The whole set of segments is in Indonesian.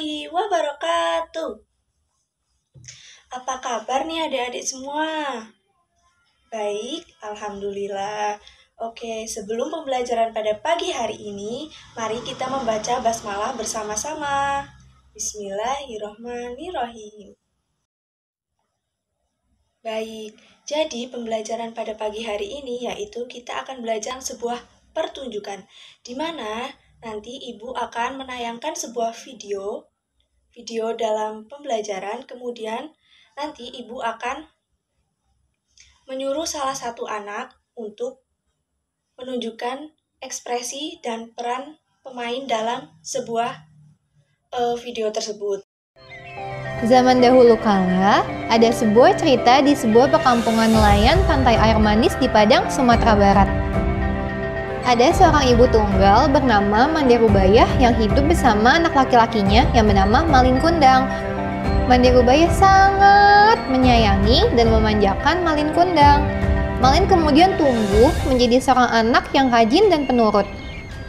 warahmatullahi wabarakatuh. Apa kabar nih adik-adik semua? Baik, alhamdulillah. Oke, sebelum pembelajaran pada pagi hari ini, mari kita membaca basmalah bersama-sama. Bismillahirrahmanirrahim. Baik, jadi pembelajaran pada pagi hari ini yaitu kita akan belajar sebuah pertunjukan, di mana nanti ibu akan menayangkan sebuah video dalam pembelajaran, kemudian nanti ibu akan menyuruh salah satu anak untuk menunjukkan ekspresi dan peran pemain dalam sebuah video tersebut. Zaman dahulu kala, ada sebuah cerita di sebuah perkampungan nelayan pantai air manis di Padang, Sumatera Barat. Ada seorang ibu tunggal bernama Mande Rubayah yang hidup bersama anak laki-lakinya yang bernama Malin Kundang. Mande Rubayah sangat menyayangi dan memanjakan Malin Kundang. Malin kemudian tumbuh menjadi seorang anak yang rajin dan penurut.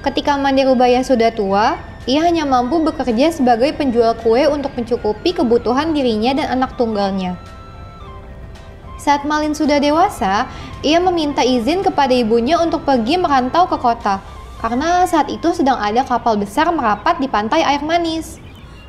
Ketika Mande Rubayah sudah tua, ia hanya mampu bekerja sebagai penjual kue untuk mencukupi kebutuhan dirinya dan anak tunggalnya. Saat Malin sudah dewasa, ia meminta izin kepada ibunya untuk pergi merantau ke kota, karena saat itu sedang ada kapal besar merapat di pantai air manis.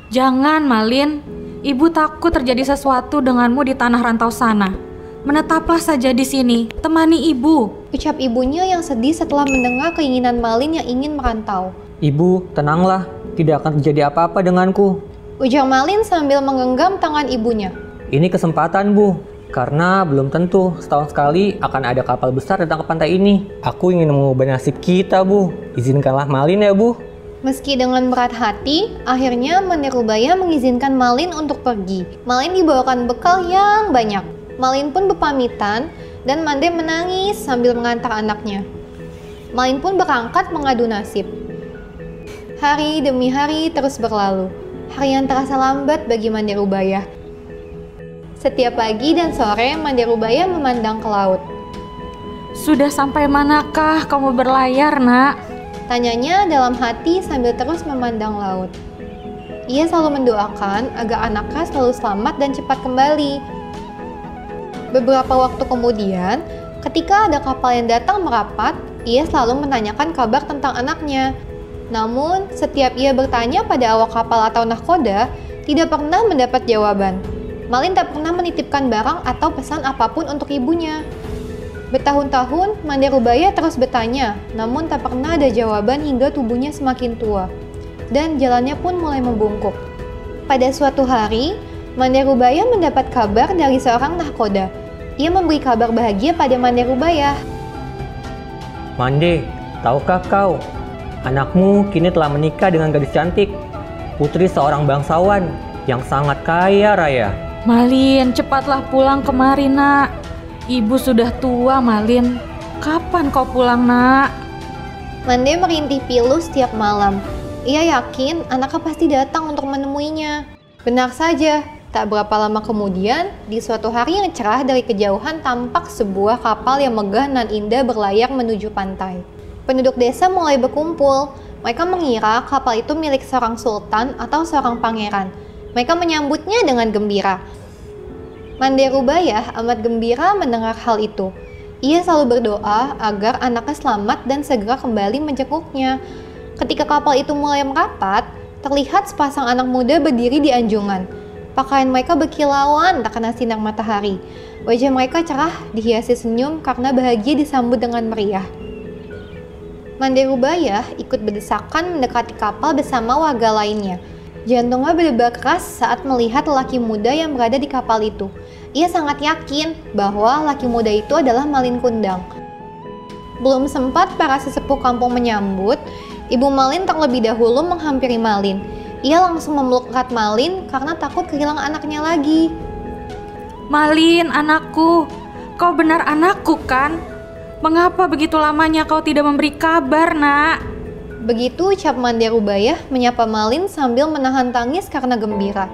Jangan, Malin. Ibu takut terjadi sesuatu denganmu di tanah rantau sana. Menetaplah saja di sini, temani ibu. Ucap ibunya yang sedih setelah mendengar keinginan Malin yang ingin merantau. Ibu, tenanglah, tidak akan terjadi apa-apa denganku. Ujar Malin sambil menggenggam tangan ibunya. Ini kesempatan, Bu, karena belum tentu setahun sekali akan ada kapal besar datang ke pantai ini. Aku ingin mengubah nasib kita, Bu. Izinkanlah Malin ya, Bu. Meski dengan berat hati, akhirnya Mande Rubayah mengizinkan Malin untuk pergi. Malin dibawakan bekal yang banyak. Malin pun berpamitan dan Mande menangis sambil mengantar anaknya. Malin pun berangkat mengadu nasib. Hari demi hari terus berlalu. Hari yang terasa lambat bagi Mande Rubayah. Setiap pagi dan sore Mande Rubayah memandang ke laut. Sudah sampai manakah kamu berlayar, nak? Tanyanya dalam hati sambil terus memandang laut. Ia selalu mendoakan agar anaknya selalu selamat dan cepat kembali. Beberapa waktu kemudian, ketika ada kapal yang datang merapat, ia selalu menanyakan kabar tentang anaknya. Namun, setiap ia bertanya pada awak kapal atau nahkoda, tidak pernah mendapat jawaban. Malin tak pernah menitipkan barang atau pesan apapun untuk ibunya. Bertahun-tahun, Mande Rubayah terus bertanya, namun tak pernah ada jawaban hingga tubuhnya semakin tua. Dan jalannya pun mulai membungkuk. Pada suatu hari, Mande Rubayah mendapat kabar dari seorang nahkoda. Ia memberi kabar bahagia pada Mande Rubayah. Mande, tahukah kau? Anakmu kini telah menikah dengan gadis cantik, putri seorang bangsawan yang sangat kaya raya. Malin, cepatlah pulang kemari, nak. Ibu sudah tua, Malin. Kapan kau pulang, nak? Mande merintih pilu setiap malam. Ia yakin anaknya pasti datang untuk menemuinya. Benar saja, tak berapa lama kemudian, di suatu hari yang cerah dari kejauhan tampak sebuah kapal yang megah nan indah berlayar menuju pantai. Penduduk desa mulai berkumpul. Mereka mengira kapal itu milik seorang sultan atau seorang pangeran. Mereka menyambutnya dengan gembira. Mande Rubayah amat gembira mendengar hal itu. Ia selalu berdoa agar anaknya selamat dan segera kembali menjenguknya. Ketika kapal itu mulai merapat, terlihat sepasang anak muda berdiri di anjungan. Pakaian mereka berkilauan terkena sinar matahari. Wajah mereka cerah dihiasi senyum karena bahagia disambut dengan meriah. Mande Rubayah ikut berdesakan mendekati kapal bersama warga lainnya. Jantungnya berdebar keras saat melihat lelaki muda yang berada di kapal itu. Ia sangat yakin bahwa lelaki muda itu adalah Malin Kundang. Belum sempat para sesepuh kampung menyambut, Ibu Malin terlebih dahulu menghampiri Malin. Ia langsung memeluk erat Malin karena takut kehilangan anaknya lagi. Malin, anakku. Kau benar anakku, kan? Mengapa begitu lamanya kau tidak memberi kabar, nak? Begitu ucap Mande Rubayah menyapa Malin sambil menahan tangis karena gembira.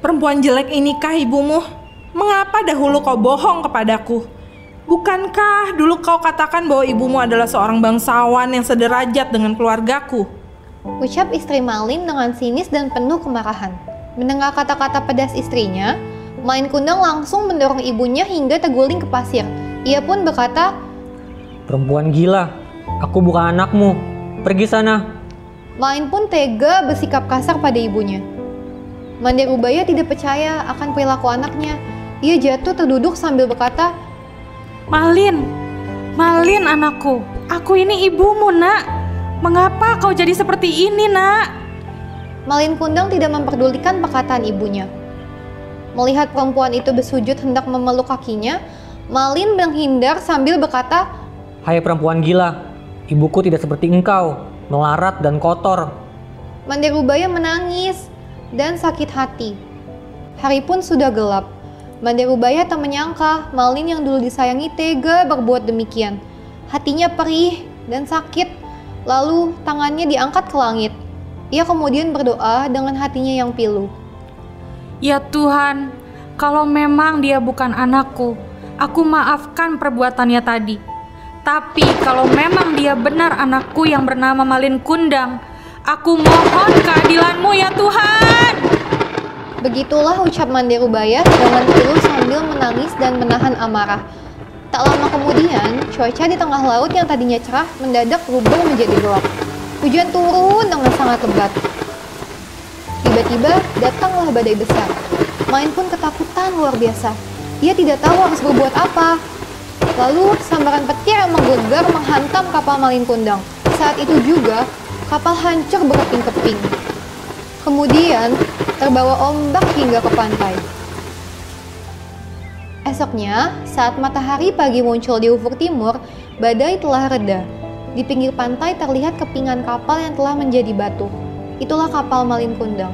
Perempuan jelek inikah ibumu? Mengapa dahulu kau bohong kepadaku? Bukankah dulu kau katakan bahwa ibumu adalah seorang bangsawan yang sederajat dengan keluargaku? Ucap istri Malin dengan sinis dan penuh kemarahan. Mendengar kata-kata pedas istrinya, Malin Kundang langsung mendorong ibunya hingga terguling ke pasir. Ia pun berkata, Perempuan gila, aku bukan anakmu. Pergi sana. Malin pun tega bersikap kasar pada ibunya. Mandirubaya tidak percaya akan perilaku anaknya. Ia jatuh terduduk sambil berkata, Malin, Malin anakku, aku ini ibumu nak. Mengapa kau jadi seperti ini nak? Malin Kundang tidak memperdulikan perkataan ibunya. Melihat perempuan itu bersujud hendak memeluk kakinya, Malin menghindar sambil berkata, Hai perempuan gila, ibuku tidak seperti engkau, melarat dan kotor. Mandirubaya menangis dan sakit hati. Hari pun sudah gelap. Mandirubaya tak menyangka Malin yang dulu disayangi tega berbuat demikian. Hatinya perih dan sakit, lalu tangannya diangkat ke langit. Ia kemudian berdoa dengan hatinya yang pilu. Ya Tuhan, kalau memang dia bukan anakku, aku maafkan perbuatannya tadi. Tapi kalau memang dia benar anakku yang bernama Malin Kundang, aku mohon keadilan-Mu ya Tuhan. Begitulah ucap Mandirubaya dengan pilu sambil menangis dan menahan amarah. Tak lama kemudian, cuaca di tengah laut yang tadinya cerah mendadak berubah menjadi gelap. Hujan turun dengan sangat lebat. Tiba-tiba datanglah badai besar. Malin pun ketakutan luar biasa. Ia tidak tahu harus berbuat apa. Lalu sambaran petir yang menggelegar menghantam kapal Malin Kundang. Saat itu juga kapal hancur berkeping-keping. Kemudian terbawa ombak hingga ke pantai. Esoknya, saat matahari pagi muncul di ufuk timur, badai telah reda. Di pinggir pantai terlihat kepingan kapal yang telah menjadi batu. Itulah kapal Malin Kundang.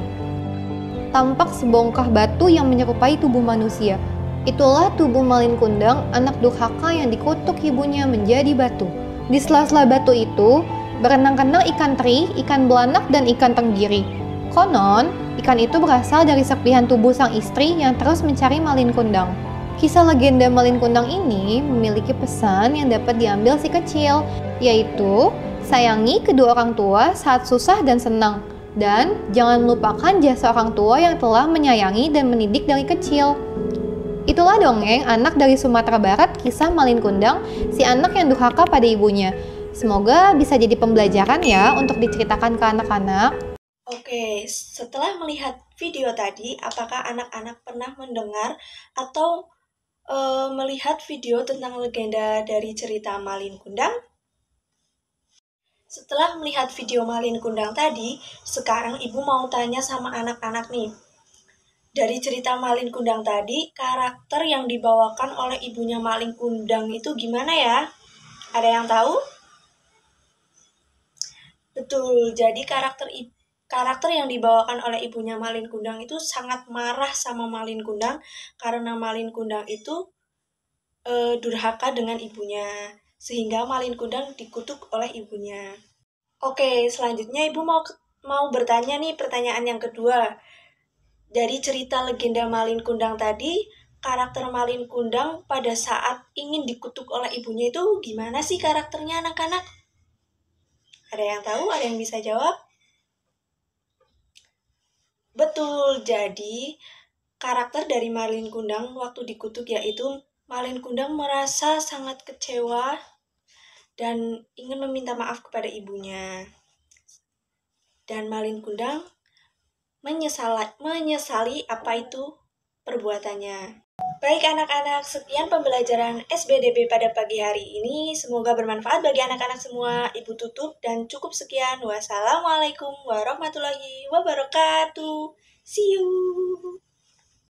Tampak sebongkah batu yang menyerupai tubuh manusia. Itulah tubuh Malin Kundang, anak durhaka yang dikutuk ibunya menjadi batu. Di sela-sela batu itu, berenang-renang ikan teri, ikan belanak, dan ikan tenggiri. Konon, ikan itu berasal dari serpihan tubuh sang istri yang terus mencari Malin Kundang. Kisah legenda Malin Kundang ini memiliki pesan yang dapat diambil si kecil, yaitu sayangi kedua orang tua saat susah dan senang, dan jangan melupakan jasa orang tua yang telah menyayangi dan mendidik dari kecil. Itulah dongeng anak dari Sumatera Barat, kisah Malin Kundang, si anak yang durhaka pada ibunya. Semoga bisa jadi pembelajaran ya untuk diceritakan ke anak-anak. Oke, setelah melihat video tadi, apakah anak-anak pernah mendengar atau melihat video tentang legenda dari cerita Malin Kundang? Setelah melihat video Malin Kundang tadi, sekarang ibu mau tanya sama anak-anak nih. Dari cerita Malin Kundang tadi, karakter yang dibawakan oleh ibunya Malin Kundang itu gimana ya? Ada yang tahu? Betul, jadi karakter yang dibawakan oleh ibunya Malin Kundang itu sangat marah sama Malin Kundang karena Malin Kundang itu durhaka dengan ibunya, sehingga Malin Kundang dikutuk oleh ibunya. Oke, selanjutnya ibu mau bertanya nih pertanyaan yang kedua. Dari cerita legenda Malin Kundang tadi, karakter Malin Kundang pada saat ingin dikutuk oleh ibunya itu gimana sih karakternya anak-anak? Ada yang tahu? Ada yang bisa jawab? Betul, jadi karakter dari Malin Kundang waktu dikutuk yaitu Malin Kundang merasa sangat kecewa dan ingin meminta maaf kepada ibunya. Dan Malin Kundang menyesali apa itu perbuatannya. Baik anak-anak, sekian pembelajaran SBDB pada pagi hari ini. Semoga bermanfaat bagi anak-anak semua. Ibu tutup dan cukup sekian. Wassalamualaikum warahmatullahi wabarakatuh. See you.